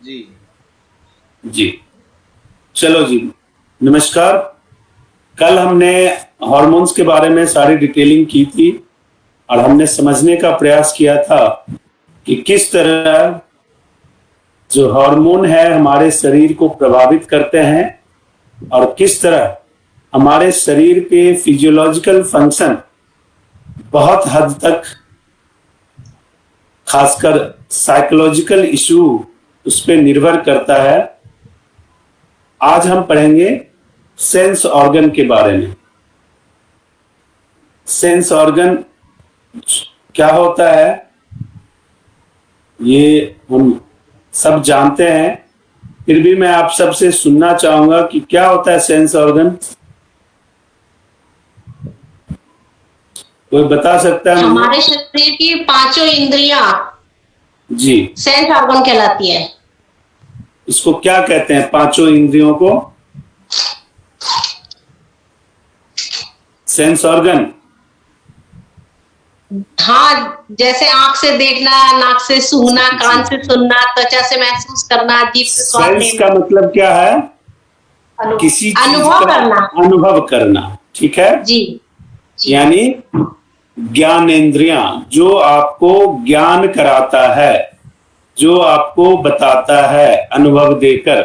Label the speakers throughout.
Speaker 1: जी।
Speaker 2: जी। चलो जी, नमस्कार। कल हमने हॉर्मोन्स के बारे में सारी डिटेलिंग की थी और हमने समझने का प्रयास किया था कि किस तरह जो हार्मोन है हमारे शरीर को प्रभावित करते हैं और किस तरह हमारे शरीर के फिजियोलॉजिकल फंक्शन बहुत हद तक, खासकर साइकोलॉजिकल इशू, उस पर निर्भर करता है। आज हम पढ़ेंगे सेंस ऑर्गन के बारे में। सेंस ऑर्गन क्या होता है ये हम सब जानते हैं, फिर भी मैं आप सबसे सुनना चाहूंगा कि क्या होता है सेंस ऑर्गन। कोई बता सकता है मुझे?
Speaker 3: हमारे शरीर की पांचों इंद्रियां
Speaker 2: जी।
Speaker 3: सेंस ऑर्गन कहलाती है।
Speaker 2: इसको क्या कहते हैं, पांचों इंद्रियों को? Sense organ.
Speaker 3: हाँ, जैसे आंख से देखना, नाक से सूंघना, कान से सुनना, त्वचा से महसूस करना, जीभ से स्वाद
Speaker 2: सेंस
Speaker 3: लेना,
Speaker 2: का मतलब क्या है? किसी चीज
Speaker 3: अनुभव
Speaker 2: का
Speaker 3: करना।
Speaker 2: अनुभव करना। ठीक है
Speaker 3: जी, जी।
Speaker 2: यानी ज्ञानेंद्रियां, जो आपको ज्ञान कराता है, जो आपको बताता है अनुभव देकर,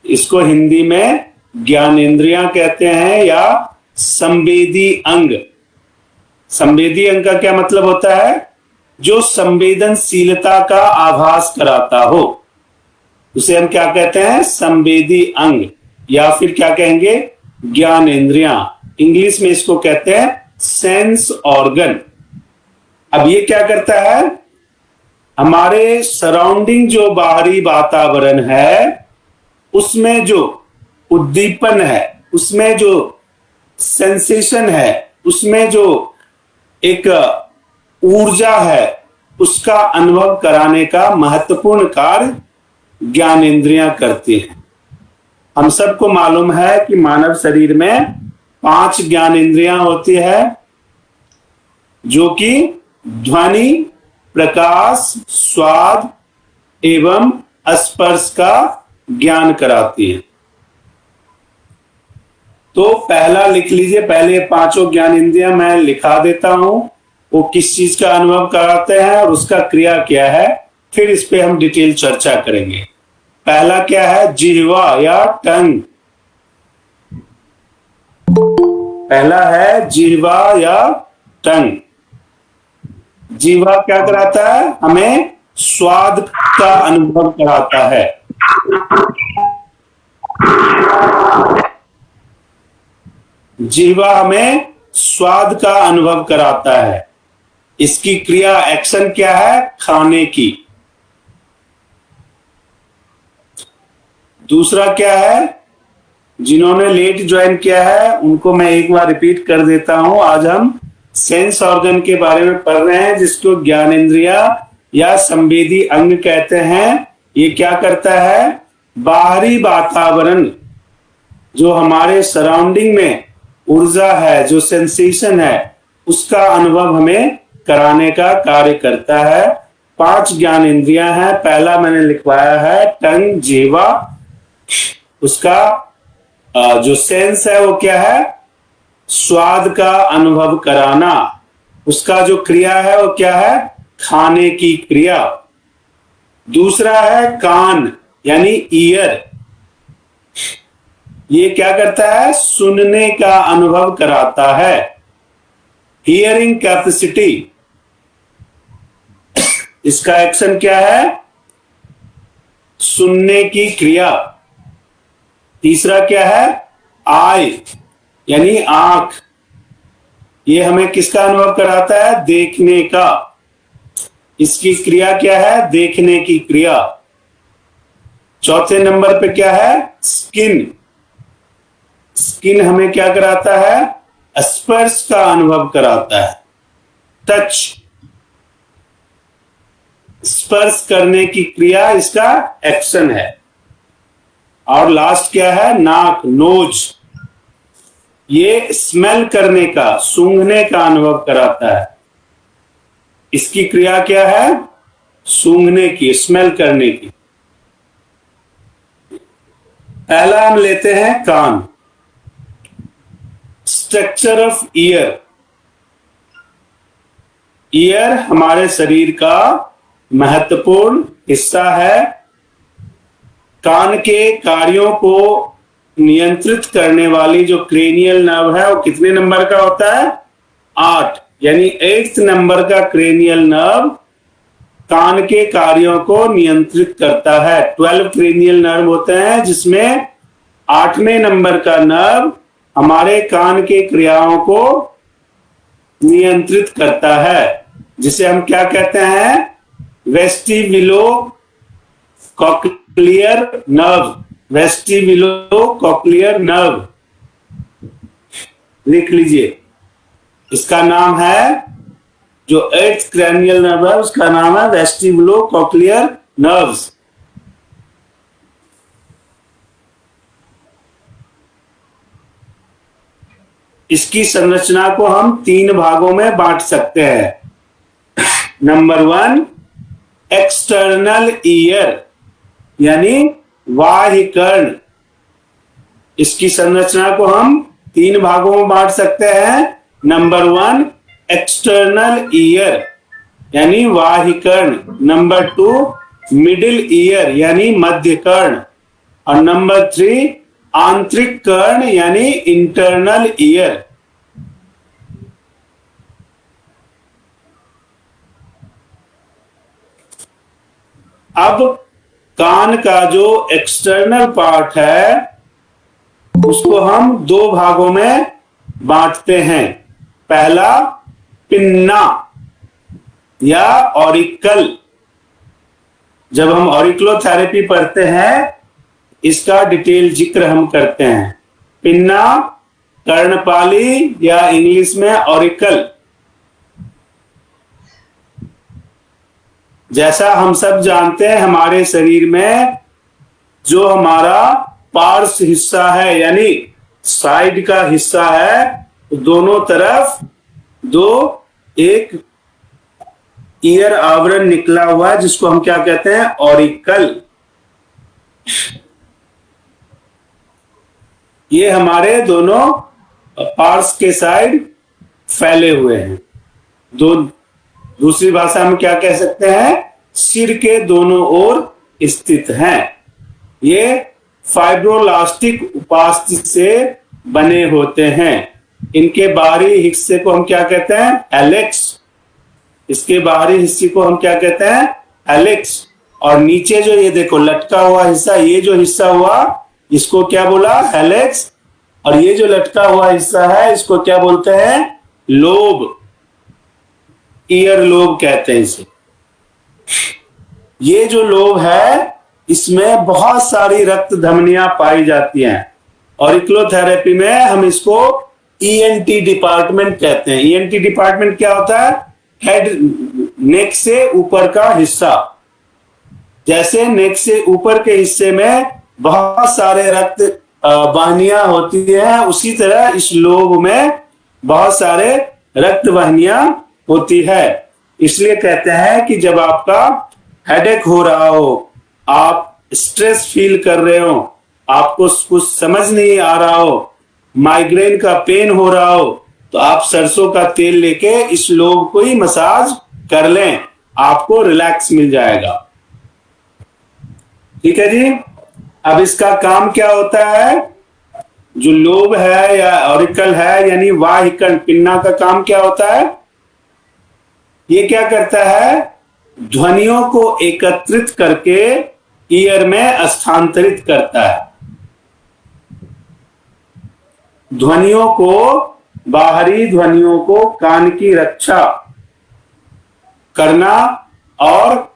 Speaker 2: इसको हिंदी में ज्ञानेंद्रियां कहते हैं या संवेदी अंग। संवेदी अंग का क्या मतलब होता है? जो संवेदनशीलता का आभास कराता हो, उसे हम क्या कहते हैं? संवेदी अंग, या फिर क्या कहेंगे? ज्ञानेंद्रियां। इंग्लिश में इसको कहते हैं सेंस ऑर्गन। अब ये क्या करता है? हमारे सराउंडिंग जो बाहरी वातावरण है, उसमें जो उद्दीपन है, उसमें जो सेंसेशन है, उसमें जो एक ऊर्जा है, उसका अनुभव कराने का महत्वपूर्ण कार्य ज्ञानेंद्रियां करती हैं। हम सबको मालूम है कि मानव शरीर में 5 ज्ञानेंद्रियां होती है, जो कि ध्वनि, प्रकाश, स्वाद एवं स्पर्श का ज्ञान कराती है। तो पहला लिख लीजिए, पहले 5 ज्ञानेंद्रियां मैं लिखा देता हूं, वो किस चीज का अनुभव कराते हैं और उसका क्रिया क्या है, फिर इस पे हम डिटेल चर्चा करेंगे। पहला क्या है? जिह्वा या टंग। पहला है जिह्वा या टंग। जिह्वा क्या कराता है? हमें स्वाद का अनुभव कराता है। जिह्वा हमें स्वाद का अनुभव कराता है। इसकी क्रिया, एक्शन क्या है? खाने की। दूसरा क्या है? जिन्होंने लेट ज्वाइन किया है उनको मैं एक बार रिपीट कर देता हूं। आज हम सेंस ऑर्गन के बारे में पढ़ रहे हैं, जिसको ज्ञानेंद्रिया या संवेदी अंग कहते हैं। ये क्या करता है? बाहरी वातावरण, जो हमारे सराउंडिंग में ऊर्जा है, जो सेंसेशन है, उसका अनुभव हमें कराने का कार्य करता है। 5 ज्ञानेंद्रियां हैं। पहला मैंने लिखवाया है टंग, जिह्वा। उसका जो सेंस है वो क्या है? स्वाद का अनुभव कराना। उसका जो क्रिया है वो क्या है? खाने की क्रिया। दूसरा है कान यानी ईयर। ये क्या करता है? सुनने का अनुभव कराता है। हियरिंग कैपेसिटी, इसका एक्शन क्या है? सुनने की क्रिया। तीसरा क्या है? आई यानी आंख। ये हमें किसका अनुभव कराता है? देखने का। इसकी क्रिया क्या है? देखने की क्रिया। चौथे नंबर पे क्या है? स्किन। स्किन हमें क्या कराता है? स्पर्श का अनुभव कराता है। टच, स्पर्श करने की क्रिया इसका एक्शन है। और लास्ट क्या है? नाक, नोज। ये स्मेल करने का, सूंघने का अनुभव कराता है। इसकी क्रिया क्या है? सूंघने की, स्मेल करने की। पहला हम लेते हैं कान। Structure of ear. ईयर हमारे शरीर का महत्वपूर्ण हिस्सा है। कान के कार्यों को नियंत्रित करने वाली जो क्रेनियल नर्व है वो कितने नंबर का होता है? 8, यानी 8th नंबर का क्रेनियल नर्व कान के कार्यों को नियंत्रित करता है। 12 क्रेनियल नर्व होते हैं जिसमें 8वें नंबर का नर्व हमारे कान के क्रियाओं को नियंत्रित करता है, जिसे हम क्या कहते हैं? वेस्टिब्युलो कॉक्लियर नर्व। वेस्टिब्युलो कॉक्लियर नर्व लिख लीजिए। इसका नाम है, जो 8th क्रैनियल नर्व है उसका नाम है वेस्टिब्युलो कॉक्लियर नर्व्स। इसकी संरचना को हम 3 भागों में बांट सकते हैं। नंबर 1, एक्सटर्नल ईयर यानी बाह्य कर्ण। इसकी संरचना को हम 3 भागों में बांट सकते हैं। नंबर 1, एक्सटर्नल ईयर यानी बाह्य कर्ण। नंबर 2, मिडिल ईयर यानी मध्य कर्ण। और नंबर 3, आंतरिक कर्ण यानी इंटरनल ईयर। अब कान का जो एक्सटर्नल पार्ट है उसको हम 2 भागों में बांटते हैं। पहला, पिन्ना या ऑरिकल। जब हम ऑरिक्लोथेरेपी पढ़ते हैं इसका डिटेल जिक्र हम करते हैं। पिन्ना, कर्णपाली या इंग्लिश में ऑरिकल। जैसा हम सब जानते हैं हमारे शरीर में जो हमारा पार्श्व हिस्सा है यानी साइड का हिस्सा है, दोनों तरफ 2 एक ईयर आवरण निकला हुआ है जिसको हम क्या कहते हैं? ऑरिकल। ये हमारे दोनों पार्श्व के साइड फैले हुए हैं। दूसरी भाषा में क्या कह सकते हैं? सिर के दोनों ओर स्थित हैं। ये फाइब्रोलास्टिक उपास्थि से बने होते हैं। इनके बाहरी हिस्से को हम क्या कहते हैं? हेलिक्स। इसके बाहरी हिस्से को हम क्या कहते हैं? हेलिक्स। और नीचे जो ये देखो लटका हुआ हिस्सा, ये जो हिस्सा हुआ इसको क्या बोला? हेलिक्स। और ये जो लटका हुआ हिस्सा है इसको क्या बोलते हैं? लोब। ईयर लोब कहते हैं इसे। ये जो लोब है इसमें बहुत सारी रक्त धमनियां पाई जाती हैं। ऑरिक्लोथेरेपी में हम इसको ईएनटी डिपार्टमेंट कहते हैं। ईएनटी डिपार्टमेंट क्या होता है? हेड, नेक से ऊपर का हिस्सा। जैसे नेक से ऊपर के हिस्से में बहुत सारे रक्त वाहिनियां होती हैं, उसी तरह इस लोब में बहुत सारे रक्त वाहिनियां होती है। इसलिए कहते हैं कि जब आपका हेडेक हो रहा हो, आप स्ट्रेस फील कर रहे हो, आपको कुछ समझ नहीं आ रहा हो, माइग्रेन का पेन हो रहा हो, तो आप सरसों का तेल लेके इस लोब को ही मसाज कर लें, आपको रिलैक्स मिल जाएगा। ठीक है जी। अब इसका काम क्या होता है? जो लोब है या ऑरिकल है यानी बाह्य कर्ण, पिन्ना का काम क्या होता है? ये क्या करता है? ध्वनियों को एकत्रित करके ईयर में स्थानांतरित करता है। ध्वनियों को, बाहरी ध्वनियों को, कान की रक्षा करना और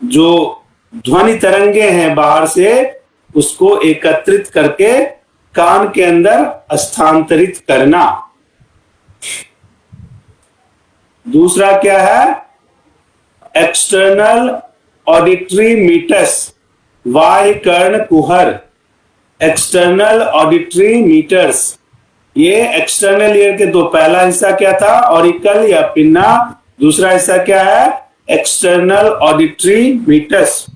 Speaker 2: जो ध्वनि तरंगे हैं बाहर से उसको एकत्रित करके कान के अंदर स्थानांतरित करना। दूसरा क्या है? एक्सटर्नल ऑडिटरी मीटर्स, बाह्य कर्ण कुहर। एक्सटर्नल ऑडिटरी मीटर्स, ये एक्सटर्नल ईयर के 2, पहला हिस्सा क्या था? ऑरिकल या पिन्ना। दूसरा हिस्सा क्या है? External auditory meatus.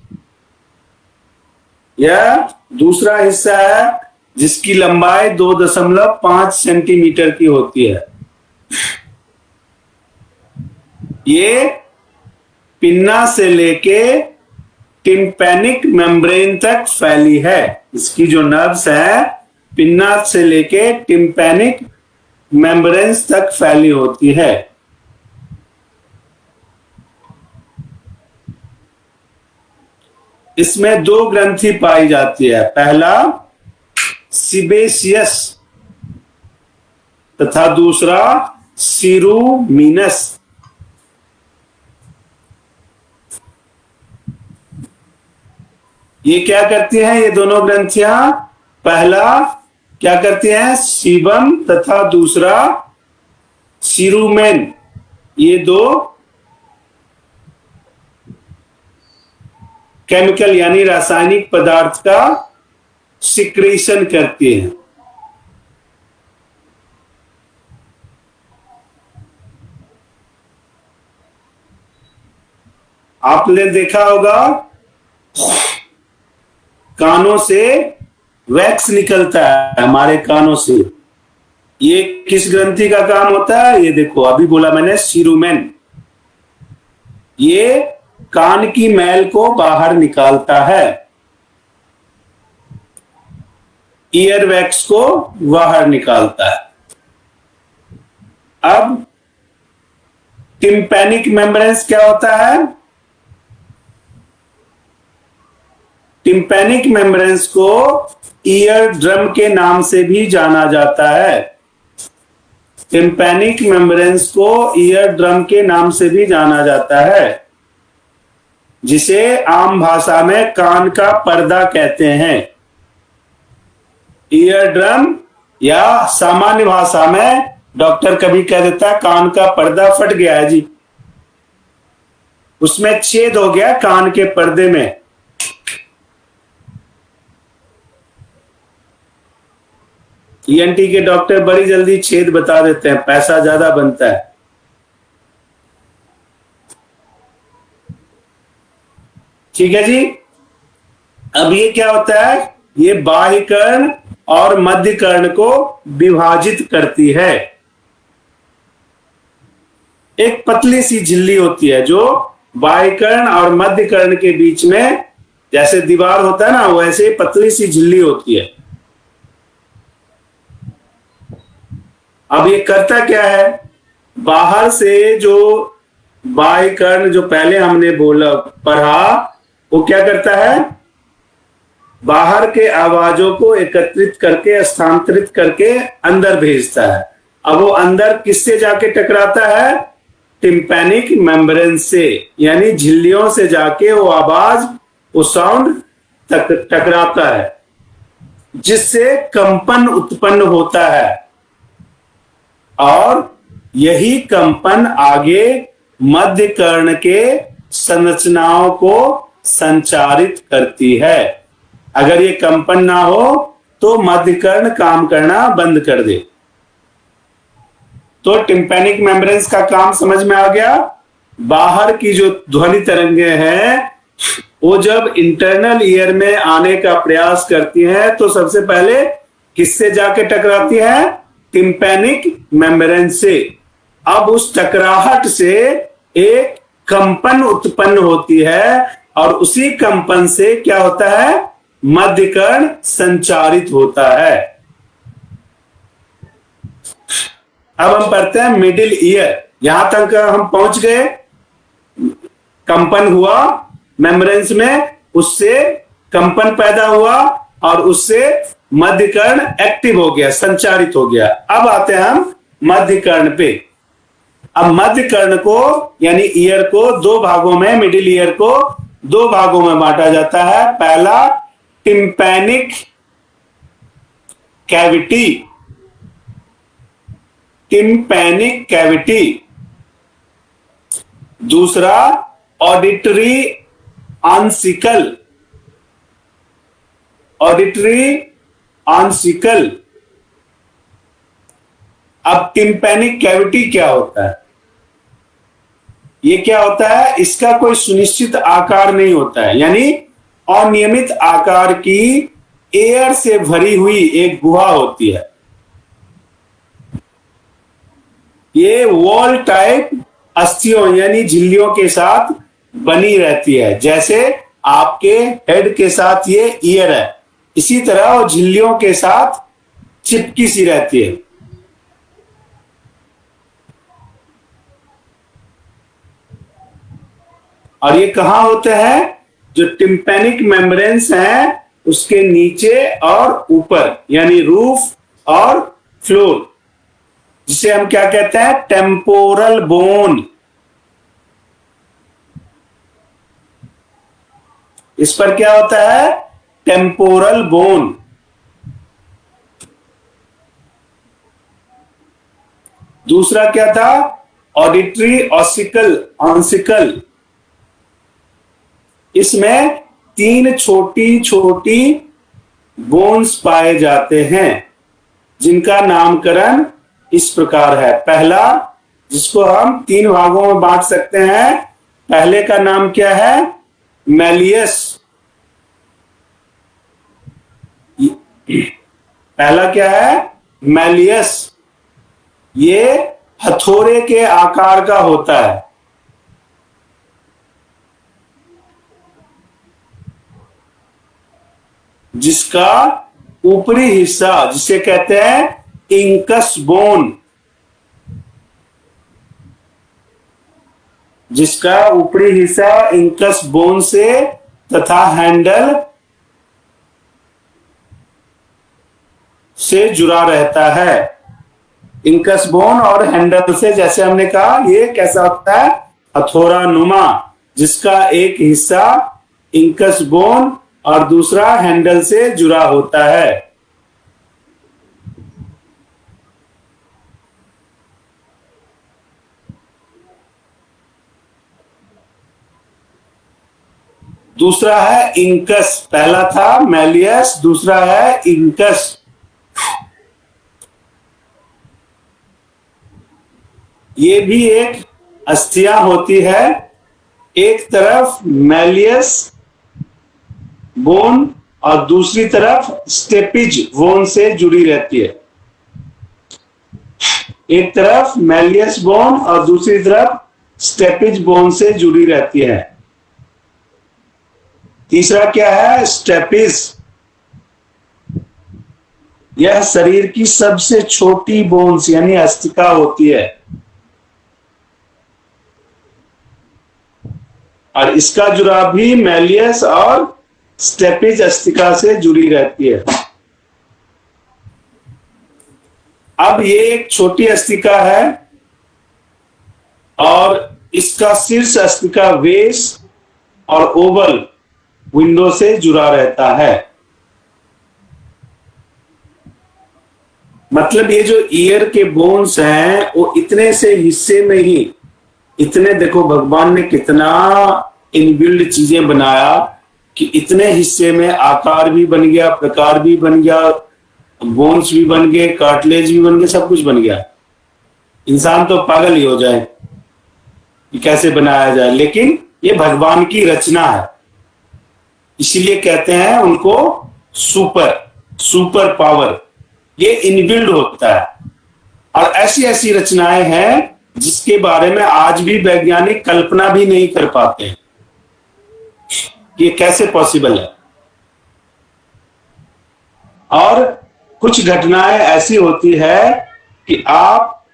Speaker 2: यह दूसरा हिस्सा है जिसकी लंबाई 2.5 सेंटीमीटर की होती है। ये पिन्ना से लेके टिम्पैनिक मेम्ब्रेन तक फैली है। इसकी जो नर्व्स है पिन्ना से लेके टिम्पैनिक मेम्ब्रेन्स तक फैली होती है। इसमें दो ग्रंथि पाई जाती है, पहला सीबेशियस तथा दूसरा सीरूमिनस। ये क्या करती हैं ये दोनों ग्रंथियां? पहला क्या करती हैं? सीबम तथा दूसरा सीरूमेन। ये दो केमिकल यानी रासायनिक पदार्थ का सिक्रीशन करती हैं। आपने देखा होगा कानों से वैक्स निकलता है, हमारे कानों से। ये किस ग्रंथि का काम होता है? ये देखो, अभी बोला मैंने सीरूमेन। ये कान की मैल को बाहर निकालता है, ईयर वैक्स को बाहर निकालता है। अब टिम्पैनिक मेम्ब्रेन्स क्या होता है? टिम्पैनिक मेम्ब्रेन्स को ईयर ड्रम के नाम से भी जाना जाता है। टिम्पैनिक मेम्ब्रेन्स को ईयर ड्रम के नाम से भी जाना जाता है, जिसे आम भाषा में कान का पर्दा कहते हैं। ईयर ड्रम, या सामान्य भाषा में डॉक्टर कभी कह देता है कान का पर्दा फट गया है जी, उसमें छेद हो गया कान के पर्दे में। ईएनटी के डॉक्टर बड़ी जल्दी छेद बता देते हैं, पैसा ज्यादा बनता है। ठीक है जी। अब ये क्या होता है? ये बाह्य कर्ण और मध्य कर्ण को विभाजित करती है। एक पतली सी झिल्ली होती है जो बाह्य कर्ण और मध्य कर्ण के बीच में, जैसे दीवार होता है ना, वैसे पतली सी झिल्ली होती है। अब ये करता क्या है? बाहर से जो बाह्य कर्ण जो पहले हमने पढ़ा, वो क्या करता है? बाहर के आवाजों को एकत्रित करके, स्थानांतरित करके अंदर भेजता है। अब वो अंदर किससे जाके टकराता है? टिम्पैनिक मेम्ब्रेन से, यानी झिल्लियों से जाके वो आवाज, वो साउंड टकराता है, जिससे कंपन उत्पन्न होता है। और यही कंपन आगे मध्य कर्ण के संरचनाओं को संचारित करती है। अगर ये कंपन ना हो तो मध्य कर्ण काम करना बंद कर दे। तो टिम्पैनिक मेम्ब्रेन्स का काम समझ में आ गया। बाहर की जो ध्वनि तरंगे हैं वो जब इंटरनल ईयर में आने का प्रयास करती हैं तो सबसे पहले किससे जाके टकराती है? टिम्पैनिक मेम्ब्रेन से। अब उस टकराहट से एक कंपन उत्पन्न होती है और उसी कंपन से क्या होता है? मध्य कर्ण संचारित होता है। अब हम पढ़ते हैं मिडिल ईयर। यहां तक हम पहुंच गए, कंपन हुआ मेम्ब्रेन्स में, उससे कंपन पैदा हुआ और उससे मध्य कर्ण एक्टिव हो गया, संचारित हो गया। अब आते हैं हम मध्य कर्ण पे। अब मध्य कर्ण को यानी ईयर को दो भागों में, मिडिल ईयर को दो भागों में बांटा जाता है। पहला टिम्पैनिक कैविटी, टिम्पैनिक कैविटी। दूसरा ऑडिटरी आंसिकल, ऑडिटरी आंसिकल। अब टिम्पैनिक कैविटी क्या होता है? ये क्या होता है? इसका कोई सुनिश्चित आकार नहीं होता है, यानी अनियमित आकार की एयर से भरी हुई एक गुहा होती है। ये वॉल टाइप अस्थियों यानी झिल्लियों के साथ बनी रहती है। जैसे आपके हेड के साथ ये ईयर है, इसी तरह वो झिल्लियों के साथ चिपकी सी रहती है। और ये कहां होते हैं? जो टिम्पैनिक मेम्ब्रेन्स हैं उसके नीचे और ऊपर, यानी रूफ और फ्लोर, जिसे हम क्या कहते हैं? Temporal bone. इस पर क्या होता है? Temporal bone. दूसरा क्या था? Auditory ossicle. इसमें 3 छोटी छोटी बोन्स पाए जाते हैं, जिनका नामकरण इस प्रकार है। पहला, जिसको हम 3 भागों में बांट सकते हैं, पहले का नाम क्या है? मैलियस। पहला क्या है? मैलियस। ये हथौड़े के आकार का होता है। जिसका ऊपरी हिस्सा, जिसे कहते हैं इंकस बोन, जिसका ऊपरी हिस्सा इंकस बोन से तथा हैंडल से जुड़ा रहता है। इंकस बोन और हैंडल से, जैसे हमने कहा, ये कैसा होता है? हथौड़ा नुमा, जिसका एक हिस्सा इंकस बोन और दूसरा हैंडल से जुड़ा होता है। दूसरा है इंकस। पहला था मैलियस, दूसरा है इंकस। ये भी एक अस्थियां होती है। एक तरफ मैलियस बोन और दूसरी तरफ स्टेपिज बोन से जुड़ी रहती है। एक तरफ मैलियस बोन और दूसरी तरफ स्टेपिज बोन से जुड़ी रहती है। तीसरा क्या है? स्टेपिस। यह शरीर की सबसे छोटी बोन्स यानी अस्थिका होती है, और इसका जुड़ाव भी मैलियस और स्टेपिज अस्थिका से जुड़ी रहती है। अब ये एक छोटी अस्थिका है और इसका शीर्ष अस्थिका वेस और ओवल विंडो से जुड़ा रहता है। मतलब ये जो ईयर के बोन्स हैं वो इतने से हिस्से में ही, इतने, देखो भगवान ने कितना इनबिल्ड चीजें बनाया कि इतने हिस्से में आकार भी बन गया, प्रकार भी बन गया, बोन्स भी बन गए, कार्टिलेज भी बन गए, सब कुछ बन गया। इंसान तो पागल ही हो जाए कि कैसे बनाया जाए, लेकिन ये भगवान की रचना है। इसीलिए कहते हैं उनको सुपर पावर। ये इनबिल्ड होता है। और ऐसी ऐसी रचनाएं हैं जिसके बारे में आज भी वैज्ञानिक कल्पना भी नहीं कर पाते हैं, ये कैसे पॉसिबल है। और कुछ घटनाएं ऐसी होती है कि आप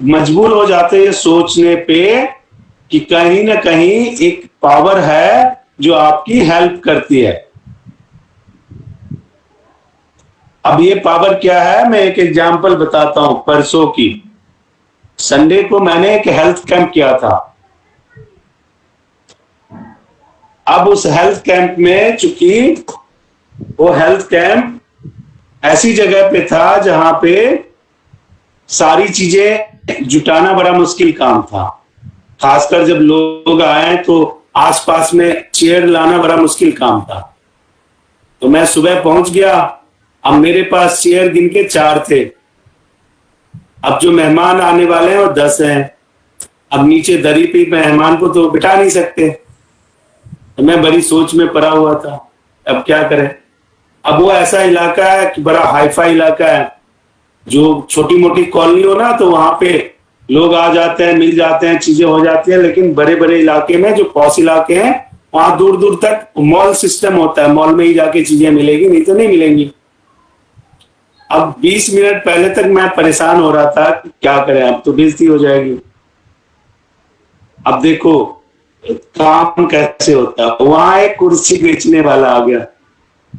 Speaker 2: मजबूर हो जाते हैं सोचने पे कि कहीं ना कहीं एक पावर है जो आपकी हेल्प करती है। अब ये पावर क्या है, मैं एक एग्जांपल बताता हूं। परसों की संडे को मैंने एक हेल्थ कैंप किया था। अब उस हेल्थ कैंप में, चूंकि वो हेल्थ कैंप ऐसी जगह पे था जहां पे सारी चीजें जुटाना बड़ा मुश्किल काम था। खासकर जब लोग आए तो आसपास में चेयर लाना बड़ा मुश्किल काम था। तो मैं सुबह पहुंच गया। अब मेरे पास चेयर गिन के 4 थे। अब जो मेहमान आने वाले हैं वो 10 हैं। अब नीचे दरी पे मेहमान को तो बिठा नहीं सकते, तो मैं बड़ी सोच में पड़ा हुआ था, अब क्या करें। अब वो ऐसा इलाका है कि बड़ा हाईफाई इलाका है, जो छोटी मोटी कॉलोनी हो ना तो वहां पे लोग आ जाते हैं, मिल जाते हैं, चीजें हो जाती हैं। लेकिन बड़े बड़े इलाके में, जो पॉश इलाके हैं, वहां दूर दूर तक मॉल सिस्टम होता है, मॉल में ही जाके चीजें मिलेगी, नहीं तो नहीं मिलेंगी। अब 20 मिनट पहले तक मैं परेशान हो रहा था कि क्या करें, अब तो बेइज्जती हो जाएगी। अब देखो काम कैसे होता है। वहां एक कुर्सी बेचने वाला आ गया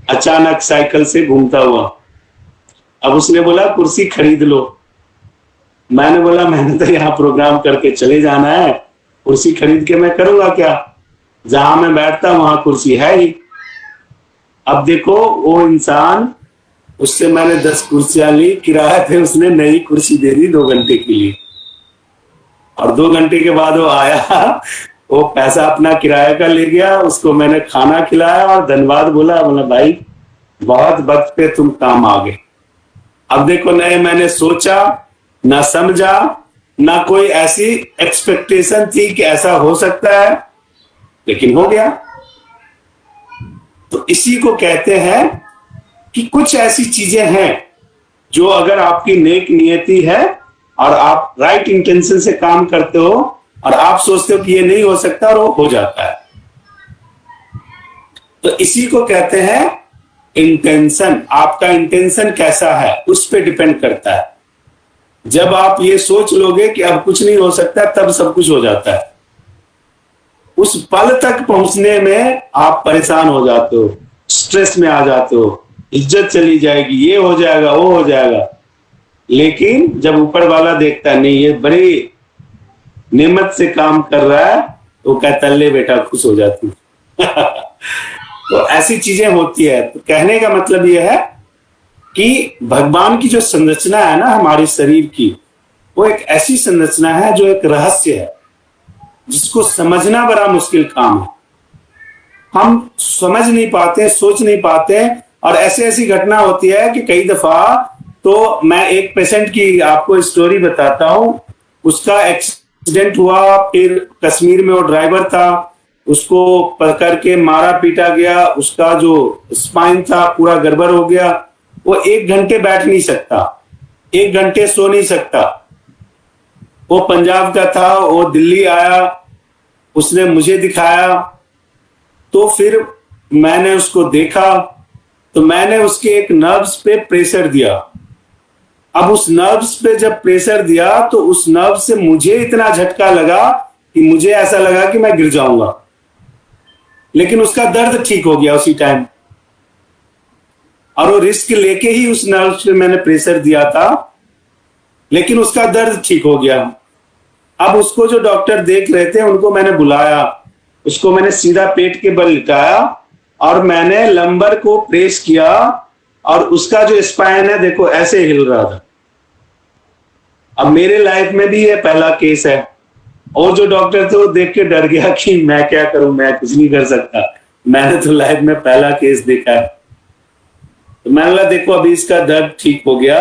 Speaker 2: अचानक साइकिल से घूमता हुआ। अब उसने बोला कुर्सी खरीद लो। मैंने बोला मैंने तो यहाँ प्रोग्राम करके चले जाना है, कुर्सी खरीद के मैं करूंगा क्या, जहां मैं बैठता वहां कुर्सी है ही। अब देखो वो इंसान, उससे मैंने 10 कुर्सियां ली, किराया थे, उसने नई कुर्सी दे दी 2 घंटे के लिए। और 2 घंटे के बाद वो आया, वो पैसा अपना किराया का ले गया, उसको मैंने खाना खिलाया और धन्यवाद बोला। बोला भाई बहुत वक्त पे तुम काम आ गए। अब देखो नए मैंने सोचा ना समझा, ना कोई ऐसी एक्सपेक्टेशन थी कि ऐसा हो सकता है, लेकिन हो गया। तो इसी को कहते हैं कि कुछ ऐसी चीजें हैं जो अगर आपकी नेक नियति है और आप राइट इंटेंशन से काम करते हो और आप सोचते हो कि ये नहीं हो सकता और वो हो जाता है। तो इसी को कहते हैं इंटेंशन। आपका इंटेंशन कैसा है उस पर डिपेंड करता है। जब आप ये सोच लोगे कि अब कुछ नहीं हो सकता, तब सब कुछ हो जाता है। उस पल तक पहुंचने में आप परेशान हो जाते हो, स्ट्रेस में आ जाते हो, इज्जत चली जाएगी, ये हो जाएगा, वो हो जाएगा। लेकिन जब ऊपर वाला देखता है नहीं ये बड़ी नेमत से काम कर रहा है, तो कहता ले बेटा खुश हो जाती। तो ऐसी चीजें होती है। तो कहने का मतलब यह है कि भगवान की जो संरचना है ना हमारे शरीर की, वो एक ऐसी संरचना है जो एक रहस्य है, जिसको समझना बड़ा मुश्किल काम है। हम समझ नहीं पाते, सोच नहीं पाते। और ऐसी ऐसी घटना होती है कि कई दफा, तो मैं एक पेशेंट की आपको स्टोरी बताता हूं। उसका एक्सीडेंट हुआ, फिर कश्मीर में वो ड्राइवर था, उसको पकड़ के मारा पीटा गया, उसका जो स्पाइन था पूरा गड़बड़ हो गया। वो 1 घंटे बैठ नहीं सकता, 1 घंटे सो नहीं सकता। वो पंजाब का था, वो दिल्ली आया, उसने मुझे दिखाया। तो फिर मैंने उसको देखा, तो मैंने उसके एक नर्व्स पे प्रेशर दिया। अब उस नर्व्स पे जब प्रेशर दिया तो उस नर्व से मुझे इतना झटका लगा कि मुझे ऐसा लगा कि मैं गिर जाऊंगा। लेकिन उसका दर्द ठीक हो गया उसी टाइम, और वो रिस्क लेके ही उस नर्व पे मैंने प्रेशर दिया था, लेकिन उसका दर्द ठीक हो गया। अब उसको जो डॉक्टर देख रहे थे उनको मैंने बुलाया, उसको मैंने सीधा पेट के बल लिटाया और मैंने लंबर को प्रेस किया, और उसका जो स्पाइन है देखो ऐसे हिल रहा था। अब मेरे लाइफ में भी ये पहला केस है, और जो डॉक्टर थे वो देख के डर गया कि मैं क्या करूं, मैं कुछ नहीं कर सकता, मैंने तो लाइफ में पहला केस देखा है। तो मैंने बोला देखो अभी इसका दर्द ठीक हो गया,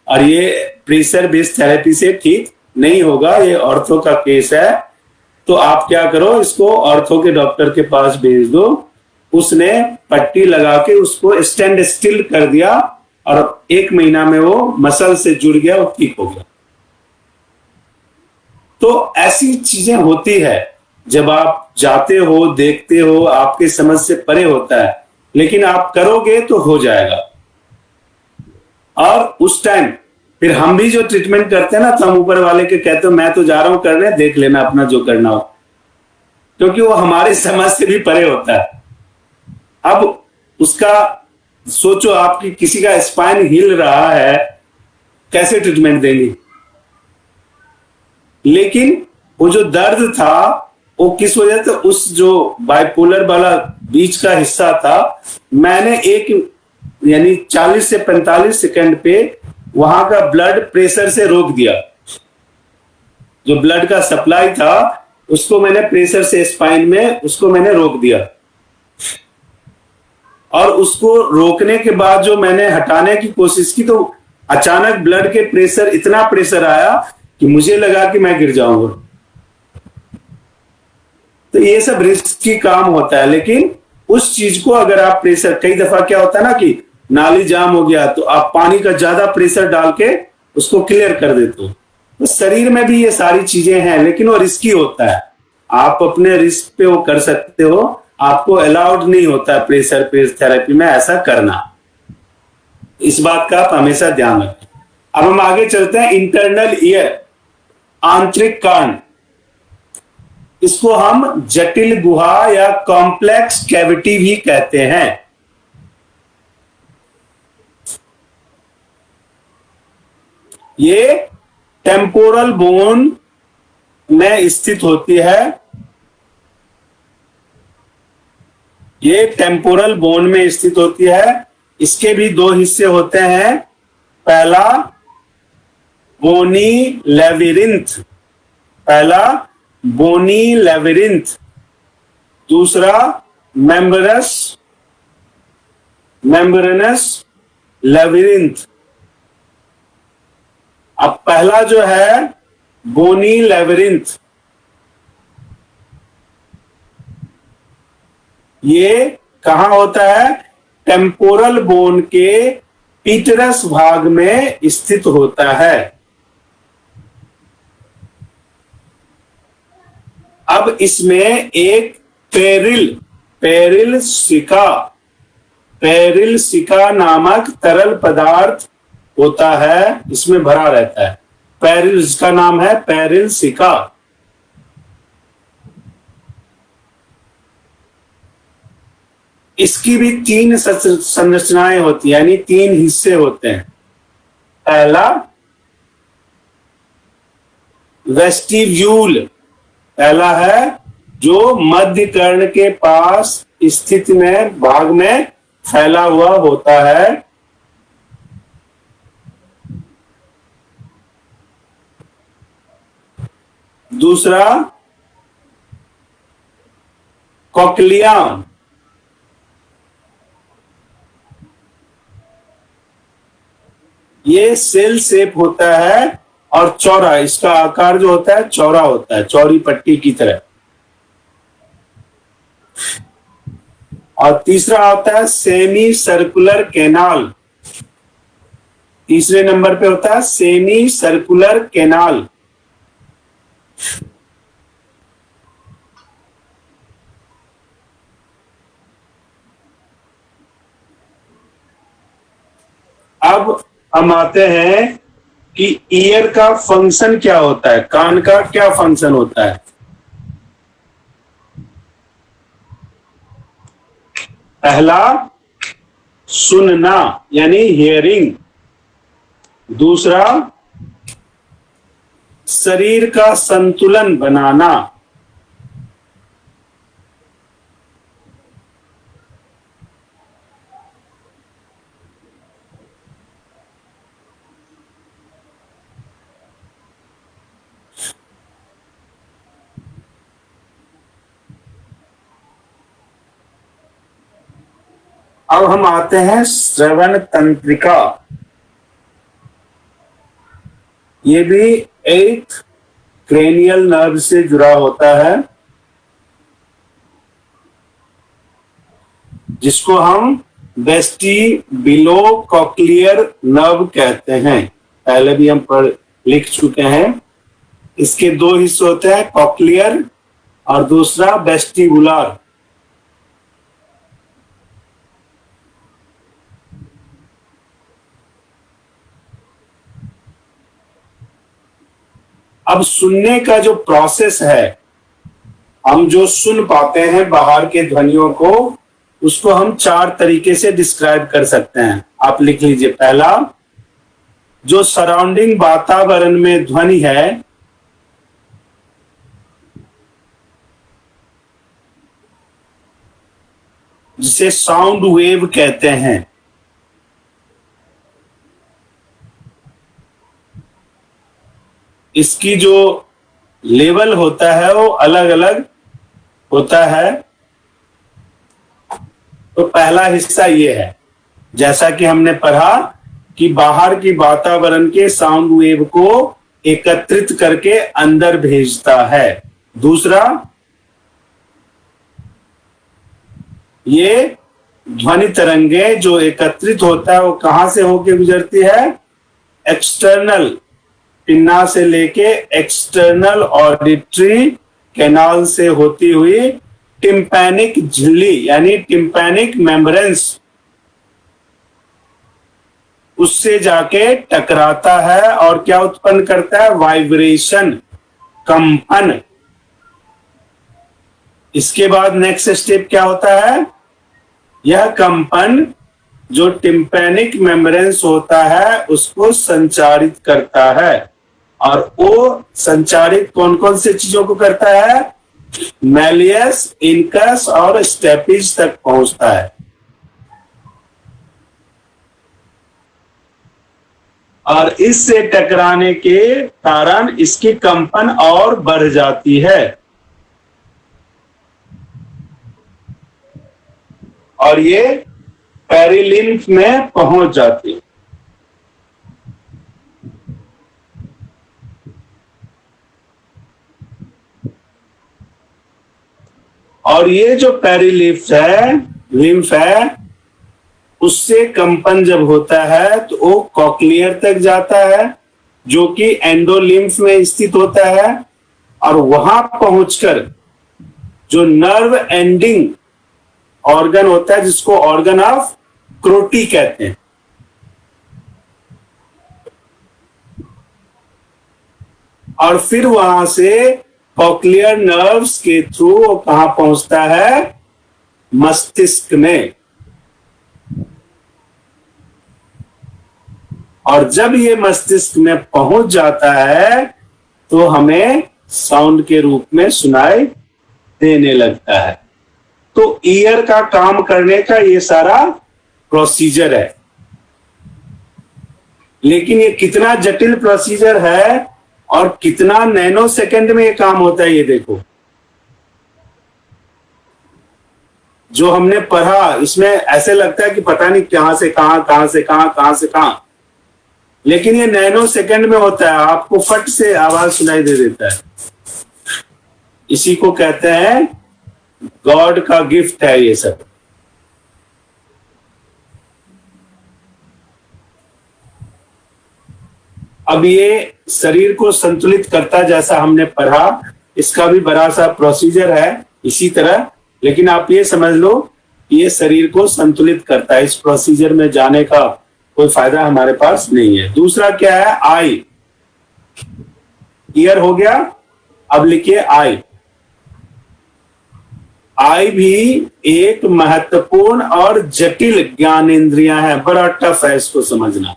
Speaker 2: और ये प्रेशर बेस्ड थेरेपी से ठीक नहीं होगा, ये ऑर्थो का केस है। तो आप क्या करो, इसको ऑर्थो के डॉक्टर के पास भेज दो। उसने पट्टी लगा के उसको स्टैंड स्टिल कर दिया, और 1 महीना में वो मसल से जुड़ गया और ठीक हो गया। तो ऐसी चीजें होती है, जब आप जाते हो, देखते हो, आपके समझ से परे होता है, लेकिन आप करोगे तो हो जाएगा। और उस टाइम फिर हम भी जो ट्रीटमेंट करते हैं ना, तो हम ऊपर वाले के कहते हो मैं तो जा रहा हूं करने, देख लेना अपना जो करना हो, क्योंकि वो हमारी समझ से भी परे होता है। अब उसका सोचो, आपकी किसी का स्पाइन हिल रहा है, कैसे ट्रीटमेंट देंगे। लेकिन वो जो दर्द था वो किस वजह से, उस जो बाइपोलर वाला बीच का हिस्सा था, मैंने यानी 40 से 45 सेकंड पे वहां का ब्लड प्रेशर से रोक दिया। जो ब्लड का सप्लाई था उसको मैंने प्रेशर से स्पाइन में उसको मैंने रोक दिया। और उसको रोकने के बाद जो मैंने हटाने की कोशिश की, तो अचानक ब्लड के प्रेशर, इतना प्रेशर आया कि मुझे लगा कि मैं गिर जाऊंगा। तो ये सब रिस्की काम होता है, लेकिन उस चीज को अगर आप प्रेशर, कई दफा क्या होता है ना कि नाली जाम हो गया तो आप पानी का ज्यादा प्रेशर डाल के उसको क्लियर कर देते हो। तो शरीर में भी ये सारी चीजें हैं, लेकिन वो रिस्की होता है। आप अपने रिस्क पे वो कर सकते हो, आपको अलाउड नहीं होता प्रेशर थेरेपी में ऐसा करना। इस बात का आप हमेशा ध्यान रखें। अब हम आगे चलते हैं। इंटरनल ईयर, आंतरिक कान, इसको हम जटिल गुहा या कॉम्प्लेक्स कैविटी भी कहते हैं। ये टेम्पोरल बोन में स्थित होती है। ये टेम्पोरल बोन में स्थित होती है। इसके भी दो हिस्से होते हैं। पहला बोनी लेविरिंथ, पहला बोनी लेविरिंथ, दूसरा मेम्ब्रेनस लेविरिंथ। अब पहला जो है बोनी लेविरिंथ, ये कहां होता है? टेम्पोरल बोन के पीटरस भाग में स्थित होता है। अब इसमें एक पेरिल सिका नामक तरल पदार्थ होता है, इसमें भरा रहता है। पेरिल, इसका नाम है पेरिल सिका। इसकी भी तीन संरचनाएं होती है, यानी तीन हिस्से होते हैं। पहला वेस्टिब्यूल, पहला है जो मध्य कर्ण के पास स्थित में भाग में फैला हुआ होता है। दूसरा कॉक्लिया, ये सेल शेप होता है और चौड़ा, इसका आकार जो होता है चौड़ा होता है, चौड़ी पट्टी की तरह। और तीसरा होता है सेमी सर्कुलर कैनाल, तीसरे नंबर पे होता है सेमी सर्कुलर कैनाल। अब हम आते हैं कि ईयर का फंक्शन क्या होता है, कान का क्या फंक्शन होता है। पहला सुनना यानी हियरिंग, दूसरा शरीर का संतुलन बनाना, अब हम आते हैं श्रवण तंत्रिका। ये भी एक क्रेनियल नर्व से जुड़ा होता है, जिसको हम वेस्टिब्यूलोकॉक्लियर नर्व कहते हैं। पहले भी हम लिख चुके हैं। इसके दो हिस्से होते हैं, कॉक्लियर और दूसरा वेस्टिबुलर। अब सुनने का जो प्रोसेस है, हम जो सुन पाते हैं बाहर के ध्वनियों को, उसको हम चार तरीके से डिस्क्राइब कर सकते हैं। आप लिख लीजिए। पहला, जो सराउंडिंग वातावरण में ध्वनि है, जिसे साउंड वेव कहते हैं। इसकी जो लेवल होता है वो अलग अलग होता है। तो पहला हिस्सा ये है, जैसा कि हमने पढ़ा कि बाहर की वातावरण के साउंड वेव को एकत्रित करके अंदर भेजता है। दूसरा, ये ध्वनि तरंगे जो एकत्रित होता है वो कहां से होके गुजरती है? एक्सटर्नल पिन्ना से लेके एक्सटर्नल ऑडिटरी कैनाल से होती हुई टिम्पैनिक झिल्ली यानी टिम्पैनिक मेम्ब्रेन्स उससे जाके टकराता है और क्या उत्पन्न करता है? वाइब्रेशन, कंपन। इसके बाद नेक्स्ट स्टेप क्या होता है? यह कंपन जो टिम्पैनिक मेम्ब्रेन्स होता है उसको संचारित करता है और वो संचारित कौन कौन से चीजों को करता है? मैलियस, इनकस और स्टेपिज तक पहुंचता है। और इससे टकराने के कारण इसकी कंपन और बढ़ जाती है और ये पेरिलिम्फ में पहुंच जाती है। और ये जो लिम्फ है उससे कंपन जब होता है तो वो कॉक्लियर तक जाता है जो कि एंडोलिम्फ में स्थित होता है और वहां पहुंचकर जो नर्व एंडिंग ऑर्गन होता है जिसको ऑर्गन ऑफ क्रोटी कहते हैं, और फिर वहां से कॉक्लियर नर्व्स के थ्रू वो कहां पहुंचता है? मस्तिष्क में। और जब ये मस्तिष्क में पहुंच जाता है तो हमें साउंड के रूप में सुनाई देने लगता है। तो ईयर का काम करने का ये सारा प्रोसीजर है। लेकिन ये कितना जटिल प्रोसीजर है और कितना नैनो सेकंड में ये काम होता है, ये देखो। जो हमने पढ़ा इसमें ऐसे लगता है कि पता नहीं कहां से कहां से कहां, लेकिन ये नैनो सेकंड में होता है। आपको फट से आवाज सुनाई दे देता है। इसी को कहते हैं गॉड का गिफ्ट है ये सब। अब ये शरीर को संतुलित करता, जैसा हमने पढ़ा, इसका भी बड़ा सा प्रोसीजर है इसी तरह। लेकिन आप ये समझ लो ये शरीर को संतुलित करता है। इस प्रोसीजर में जाने का कोई फायदा हमारे पास नहीं है। दूसरा क्या है? आई। ईयर हो गया, अब लिखिए आई। आई भी एक महत्वपूर्ण और जटिल ज्ञानेंद्रियां है। बड़ा टफ है इसको समझना।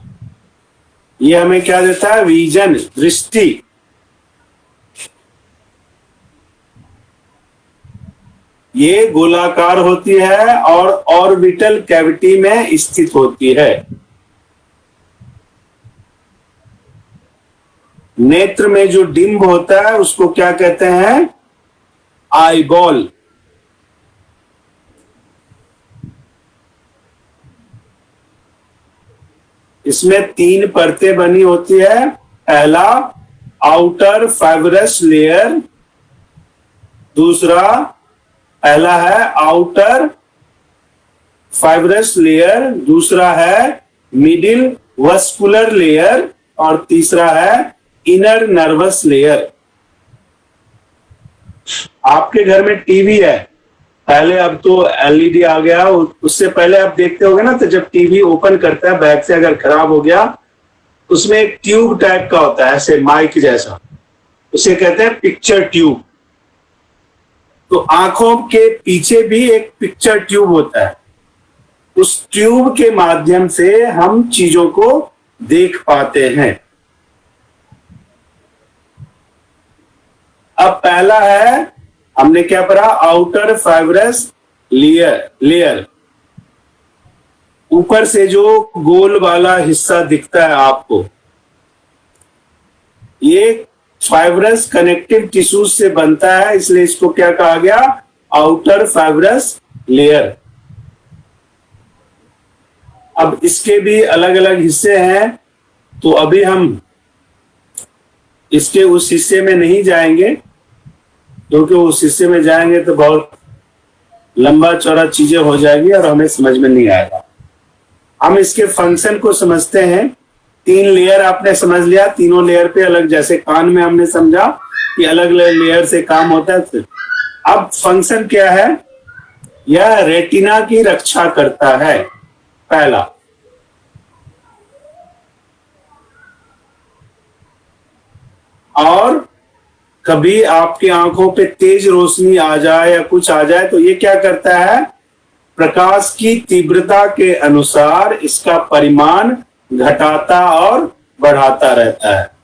Speaker 2: ये हमें क्या देता है? विजन, दृष्टि। ये गोलाकार होती है और ऑर्बिटल कैविटी में स्थित होती है। नेत्र में जो डिंब होता है उसको क्या कहते हैं? आईबॉल। इसमें 3 परतें बनी होती है। पहला आउटर फाइब्रस लेयर, दूसरा पहला है आउटर फाइब्रस लेयर, दूसरा है मिडिल वस्कुलर लेयर और तीसरा है इनर नर्वस लेयर। आपके घर में टीवी है, पहले अब तो एलईडी आ गया, उससे पहले आप देखते होगे ना, तो जब टीवी ओपन करता है बैक से अगर खराब हो गया, उसमें एक ट्यूब टाइप का होता है ऐसे माइक जैसा, उसे कहते हैं पिक्चर ट्यूब। तो आंखों के पीछे भी एक पिक्चर ट्यूब होता है। उस ट्यूब के माध्यम से हम चीजों को देख पाते हैं। अब पहला है, हमने क्या पढ़ा? Outer fibrous layer. ऊपर से जो गोल वाला हिस्सा दिखता है आपको, ये फाइब्रस कनेक्टिव टिश्यूज से बनता है, इसलिए इसको क्या कहा गया? Outer fibrous layer. अब इसके भी अलग अलग हिस्से हैं, तो अभी हम इसके उस हिस्से में नहीं जाएंगे, क्योंकि उस हिस्से में जाएंगे तो बहुत लंबा चौड़ा चीजें हो जाएगी और हमें समझ में नहीं आएगा। हम इसके फंक्शन को समझते हैं। 3 लेयर आपने समझ लिया, तीनों लेयर पे अलग, जैसे कान में हमने समझा कि अलग अलग लेयर से काम होता है। अब फंक्शन क्या है? यह रेटिना की रक्षा करता है, पहला। और कभी आपकी आंखों पे तेज रोशनी आ जाए या कुछ आ जाए तो ये क्या करता है? प्रकाश की तीव्रता के अनुसार इसका परिमाण घटाता और बढ़ाता रहता है।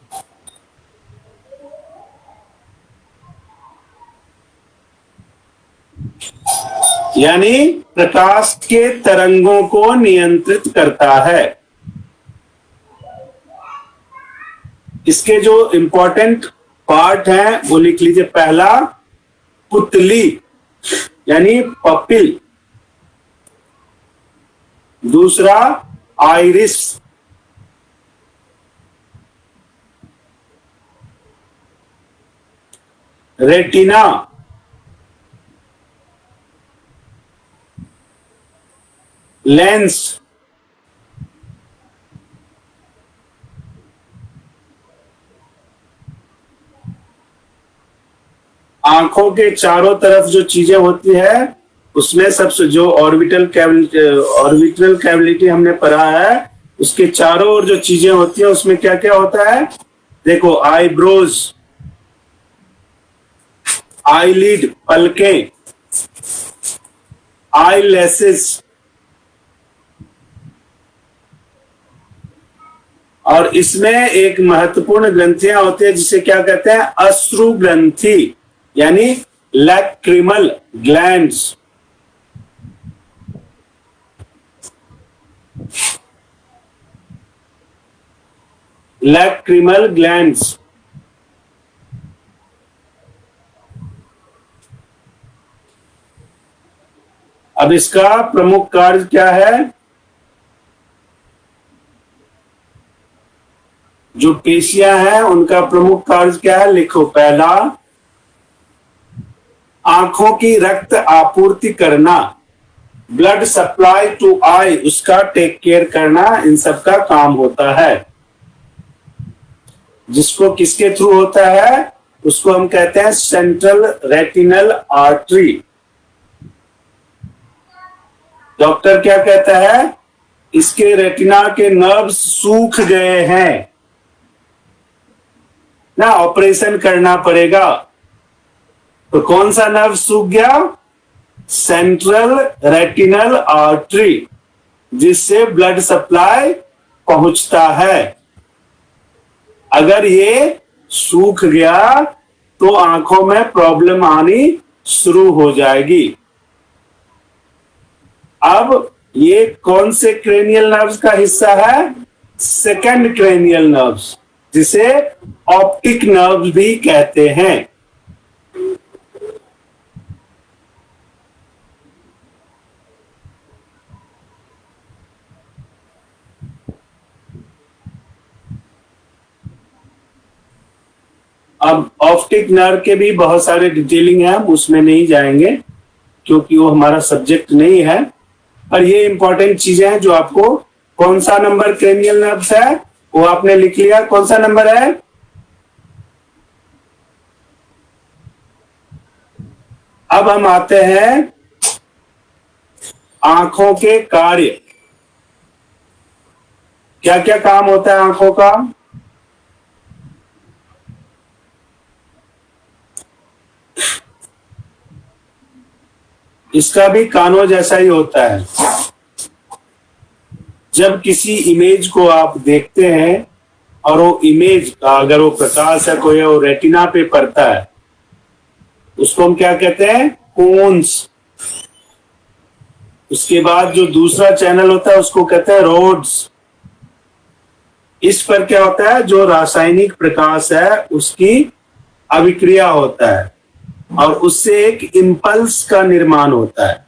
Speaker 2: यानी प्रकाश के तरंगों को नियंत्रित करता है। इसके जो इंपॉर्टेंट पार्ट हैं वो लिख लीजिए। पहला पुतली यानी पपिल, दूसरा आइरिस, रेटिना, लेंस, आंखों के चारों तरफ जो चीजें होती है उसमें सबसे जो ऑर्बिटल कैविटी हमने पढ़ा है, उसके चारों ओर जो चीजें होती है उसमें क्या क्या होता है? देखो, आईब्रोज, आईलिड पलकें, आई लेसेस, और इसमें एक महत्वपूर्ण ग्रंथियां होती है जिसे क्या कहते हैं? अश्रु ग्रंथि यानी लैक्रिमल ग्लैंड्स। Lacrimal glands. अब इसका प्रमुख कार्य क्या है? जो पेशियां हैं उनका प्रमुख कार्य क्या है? लिखो। पहला, आंखों की रक्त आपूर्ति करना, ब्लड सप्लाई टू आई, उसका टेक केयर करना, इन सब का काम होता है। जिसको किसके थ्रू होता है? उसको हम कहते हैं सेंट्रल रेटिनल आर्टरी। डॉक्टर क्या कहता है? इसके रेटिना के नर्व्स सूख गए हैं ना, ऑपरेशन करना पड़ेगा। तो कौन सा नर्व सूख गया? सेंट्रल रेटिनल आर्टरी, जिससे ब्लड सप्लाई पहुंचता है। अगर ये सूख गया तो आंखों में प्रॉब्लम आनी शुरू हो जाएगी। अब ये कौन से क्रेनियल नर्व्स का हिस्सा है? सेकंड क्रेनियल नर्व्स, जिसे ऑप्टिक नर्व भी कहते हैं। अब ऑप्टिक नर्व के भी बहुत सारे डिटेलिंग है, हम उसमें नहीं जाएंगे क्योंकि वो हमारा सब्जेक्ट नहीं है। पर ये इंपॉर्टेंट चीजें हैं जो आपको, कौन सा नंबर क्रेनियल नर्व्स है वो आपने लिख लिया। कौन सा नंबर है? अब हम आते हैं आंखों के कार्य। क्या क्या काम होता है आंखों का? इसका भी कानों जैसा ही होता है। जब किसी इमेज को आप देखते हैं और वो इमेज का अगर वो प्रकाश है कोई वो रेटिना पे पड़ता है, उसको हम क्या कहते हैं? कोन्स। उसके बाद जो दूसरा चैनल होता है उसको कहते हैं रोड्स। इस पर क्या होता है? जो रासायनिक प्रकाश है उसकी अभिक्रिया होता है और उससे एक इंपल्स का निर्माण होता है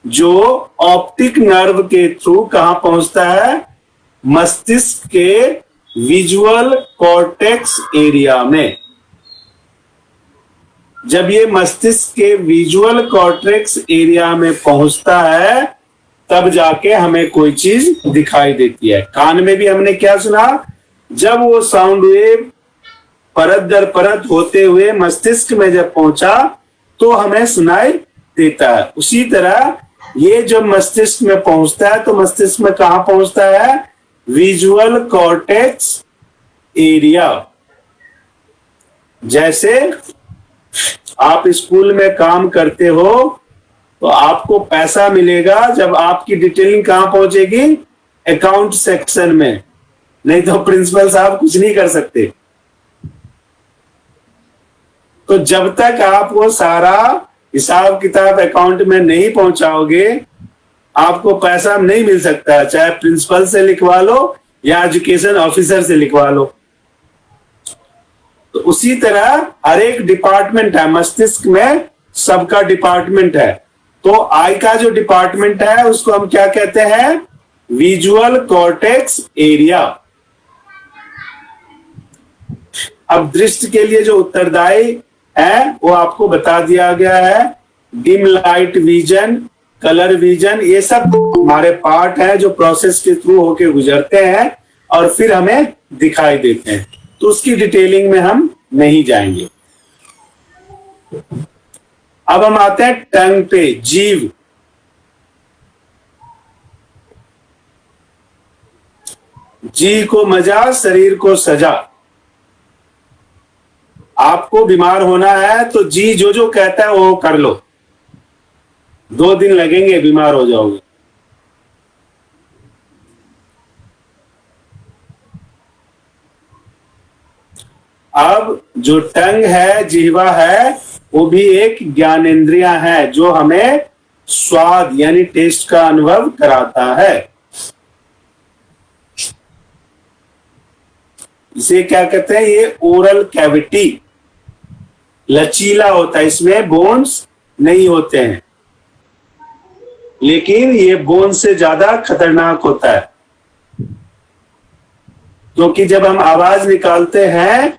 Speaker 2: जो ऑप्टिक नर्व के थ्रू कहां पहुंचता है? मस्तिष्क के विजुअल कॉर्टेक्स एरिया में। जब ये मस्तिष्क के विजुअल कॉर्टेक्स एरिया में पहुंचता है तब जाके हमें कोई चीज दिखाई देती है। कान में भी हमने क्या सुना, जब वो साउंड वेव परत दर परत होते हुए मस्तिष्क में जब पहुंचा तो हमें सुनाई देता है। उसी तरह ये जब मस्तिष्क में पहुंचता है तो मस्तिष्क में कहां पहुंचता है, विजुअल कॉर्टेक्स एरिया। जैसे आप स्कूल में काम करते हो तो आपको पैसा मिलेगा जब आपकी डिटेलिंग कहां पहुंचेगी, अकाउंट सेक्शन में, नहीं तो प्रिंसिपल साहब कुछ नहीं कर सकते। तो जब तक आप वो सारा हिसाब किताब अकाउंट में नहीं पहुंचाओगे आपको पैसा नहीं मिल सकता, चाहे प्रिंसिपल से लिखवा लो या एजुकेशन ऑफिसर से लिखवा लो। तो उसी तरह हर एक डिपार्टमेंट है, मस्तिष्क में सबका डिपार्टमेंट है। तो आई का जो डिपार्टमेंट है उसको हम क्या कहते हैं, विजुअल कॉर्टेक्स एरिया। अब दृष्टि के लिए जो उत्तरदायी है वो आपको बता दिया गया है। Dim light vision, colour vision, ये सब हमारे पार्ट है जो प्रोसेस के थ्रू होके गुजरते हैं और फिर हमें दिखाई देते हैं। तो उसकी डिटेलिंग में हम नहीं जाएंगे। अब हम आते हैं टंग पे, जीव। जी को मजा, शरीर को सजा। आपको बीमार होना है तो जी जो जो कहता है वो कर लो, 2 दिन लगेंगे बीमार हो जाओगे। अब जो टंग है, जिह्वा है, वो भी एक ज्ञानेंद्रिया है जो हमें स्वाद यानी टेस्ट का अनुभव कराता है। इसे क्या कहते हैं, ये ओरल कैविटी लचीला होता है, इसमें बोन्स नहीं होते हैं, लेकिन ये बोन से ज्यादा खतरनाक होता है क्योंकि जब हम आवाज निकालते हैं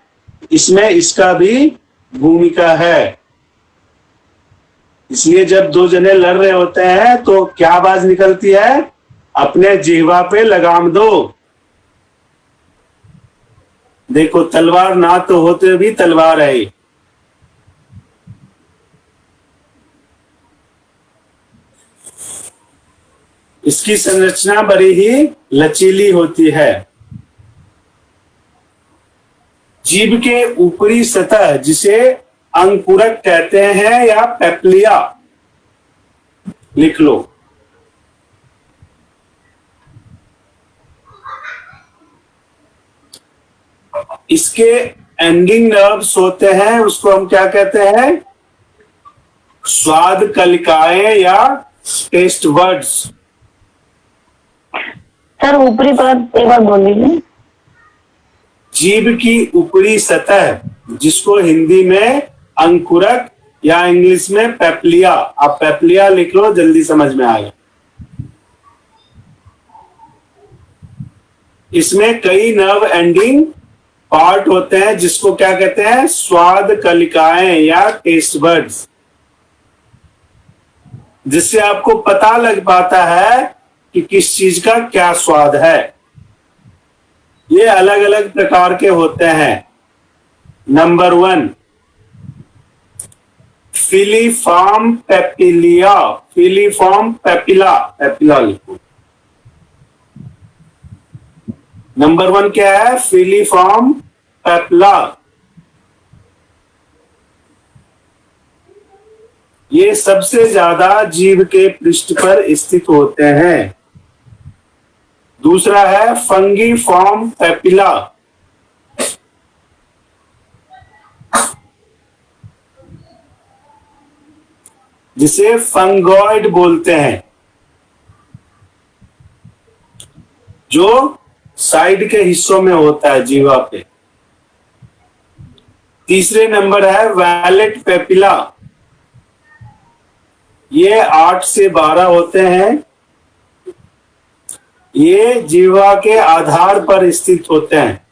Speaker 2: इसमें इसका भी भूमिका है। इसलिए जब 2 जने लड़ रहे होते हैं तो क्या आवाज निकलती है, अपने जिह्वा पे लगाम दो। देखो तलवार ना तो होते भी तलवार है। इसकी संरचना बड़ी ही लचीली होती है। जीभ के ऊपरी सतह जिसे अंकुरक कहते हैं या पेप्लिया लिख लो, इसके एंडिंग नर्व्स होते हैं, उसको हम क्या कहते हैं, स्वाद कलिकाएं या टेस्ट वर्ड्स।
Speaker 1: सर ऊपरी परत एक बार बोल लीजिए।
Speaker 2: जीभ की ऊपरी सतह जिसको हिंदी में अंकुरक या इंग्लिश में पेप्लिया, आप पेप्लिया लिख लो जल्दी समझ में आएगा। इसमें कई नर्व एंडिंग पार्ट होते हैं जिसको क्या कहते हैं, स्वाद कलिकाएं या टेस्ट बर्ड्स, जिससे आपको पता लग पाता है कि किस चीज का क्या स्वाद है। ये अलग अलग प्रकार के होते हैं। Number 1 filiform papillae, filiform papilla, papilla लिखो। नंबर 1 क्या है, फिलीफॉर्म पेपिला। ये सबसे ज्यादा जीभ के पृष्ठ पर स्थित होते हैं। दूसरा है फंगीफॉर्म पेपिला, जिसे फंगॉइड बोलते हैं, जो साइड के हिस्सों में होता है जीवा पे। तीसरे नंबर है वैलेट पेपिला, ये 8 से 12 होते हैं। ये जीवा के आधार पर स्थित होते हैं,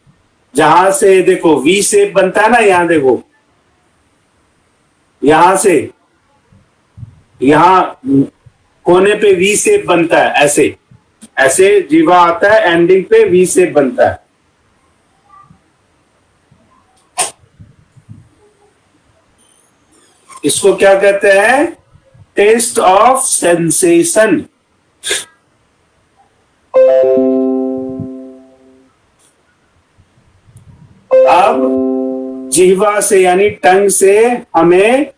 Speaker 2: जहां से देखो वी शेप बनता है ना, यहां देखो यहां से यहां कोने पे वी शेप बनता है, ऐसे ऐसे जीवा आता है, एंडिंग पे वी शेप बनता है। इसको क्या कहते हैं? Taste of sensation. अब जिह्वा से यानी टंग से हमें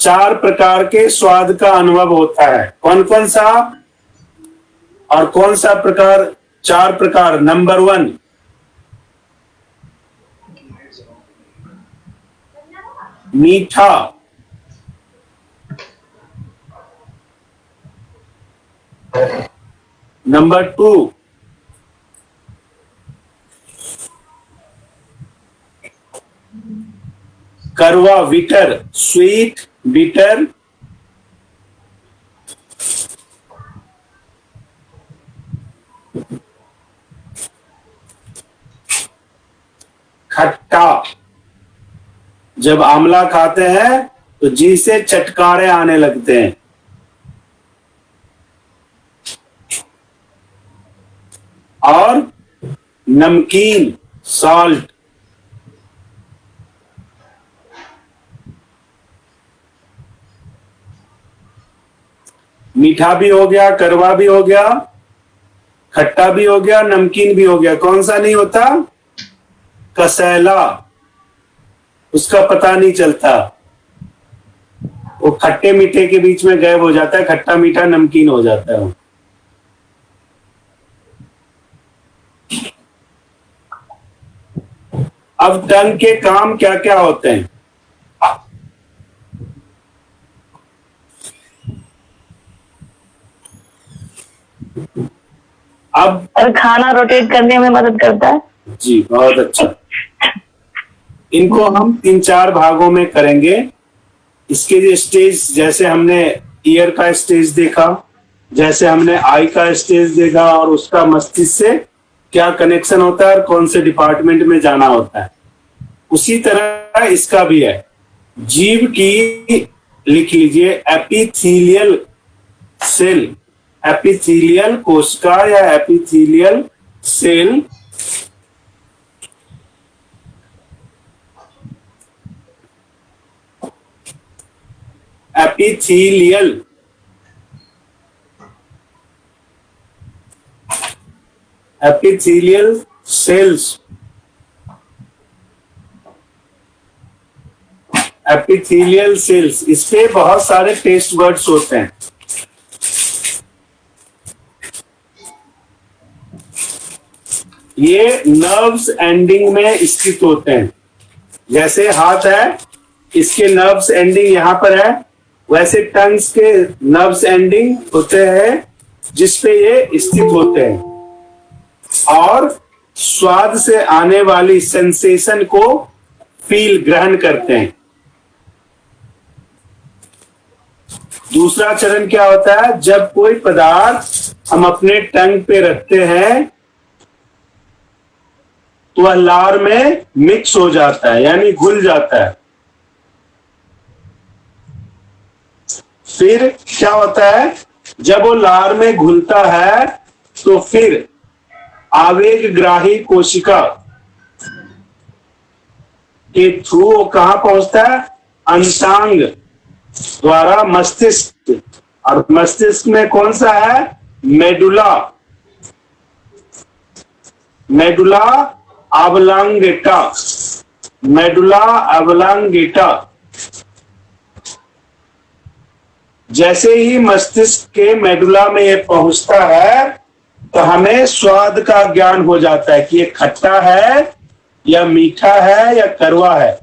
Speaker 2: 4 प्रकार के स्वाद का अनुभव होता है। कौन कौन सा और कौन सा प्रकार? 4 प्रकार। नंबर 1, मीठा। नंबर 2, करवा, बिटर, स्वीट, बिटर। खट्टा। जब आंवला खाते हैं तो जी से चटकारे आने लगते हैं। और नमकीन, सॉल्ट। मीठा भी हो गया, करवा भी हो गया, खट्टा भी हो गया, नमकीन भी हो गया। कौन सा नहीं होता? कसैला। उसका पता नहीं चलता, वो खट्टे मीठे के बीच में गायब हो जाता है, खट्टा मीठा नमकीन हो जाता है वो। अब टंग के काम क्या क्या होते हैं? अब
Speaker 1: और खाना रोटेट करने में मदद करता है।
Speaker 2: जी, बहुत अच्छा। इनको हम 3-4 भागों में करेंगे। इसके लिए स्टेज, जैसे हमने ईयर का स्टेज देखा, जैसे हमने आई का स्टेज देखा, और उसका मस्तिष्क से क्या कनेक्शन होता है और कौन से डिपार्टमेंट में जाना होता है, उसी तरह इसका भी है। जीव की लिख लीजिए, एपिथेलियल सेल, एपिथेलियल कोशिका या epithelial cell epithelial epithelial cells, epithelial cells, इस पे बहुत सारे टेस्ट वर्ड्स होते हैं। ये नर्व्स एंडिंग में स्थित होते हैं। जैसे हाथ है, इसके नर्व्स एंडिंग यहां पर है, वैसे टंग्स के नर्व्स एंडिंग होते हैं जिसपे ये स्थित होते हैं, और स्वाद से आने वाली सेंसेशन को फील, ग्रहण करते हैं। दूसरा चरण क्या होता है? जब कोई पदार्थ हम अपने टंग पे रखते हैं तो वह लार में मिक्स हो जाता है, यानी घुल जाता है। फिर क्या होता है? जब वो लार में घुलता है तो फिर आवेगग्राही कोशिका के थ्रू वो कहां पहुंचता है? अंतांग द्वारा मस्तिष्क, और मस्तिष्क में कौन सा है? Medulla, medulla oblongata, medulla oblongata. जैसे ही मस्तिष्क के मेडुला में ये पहुंचता है तो हमें स्वाद का ज्ञान हो जाता है कि ये खट्टा है या मीठा है या कड़वा है।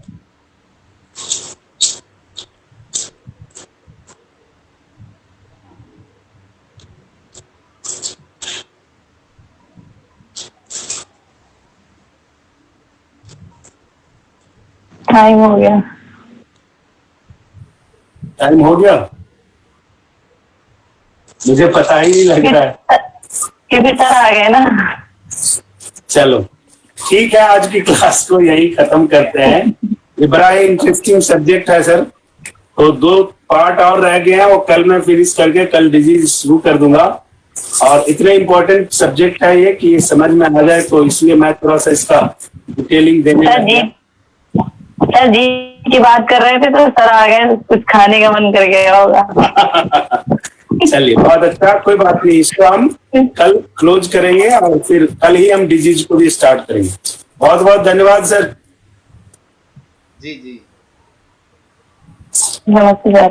Speaker 1: टाइम हो गया।
Speaker 2: टाइम हो गया, मुझे पता ही नहीं लग रहा है
Speaker 1: क्योंकि सर आ गए ना।
Speaker 2: चलो ठीक है, आज की क्लास को यही खत्म करते हैं। ये बड़ा ही इंटरेस्टिंग सब्जेक्ट है सर, तो 2 पार्ट और रह गए हैं, वो कल मैं फिनिश करके कल डिजीज शुरू कर दूंगा। और इतने इम्पोर्टेंट सब्जेक्ट है ये कि ये समझ में आ जाए, तो इसलिए मैं थोड़ा सा इसका डिटेलिंग देने
Speaker 1: सर
Speaker 2: लग
Speaker 1: जी,
Speaker 2: गया।
Speaker 1: सर जी की बात कर रहे थे तो सर आ गए, कुछ खाने का मन कर गया होगा।
Speaker 2: चलिए, बहुत अच्छा, कोई बात नहीं, इसको हम कल क्लोज करेंगे और फिर कल ही हम डिजीज को भी स्टार्ट करेंगे। बहुत बहुत धन्यवाद सर।
Speaker 4: जी जी।
Speaker 1: नमस्ते सर।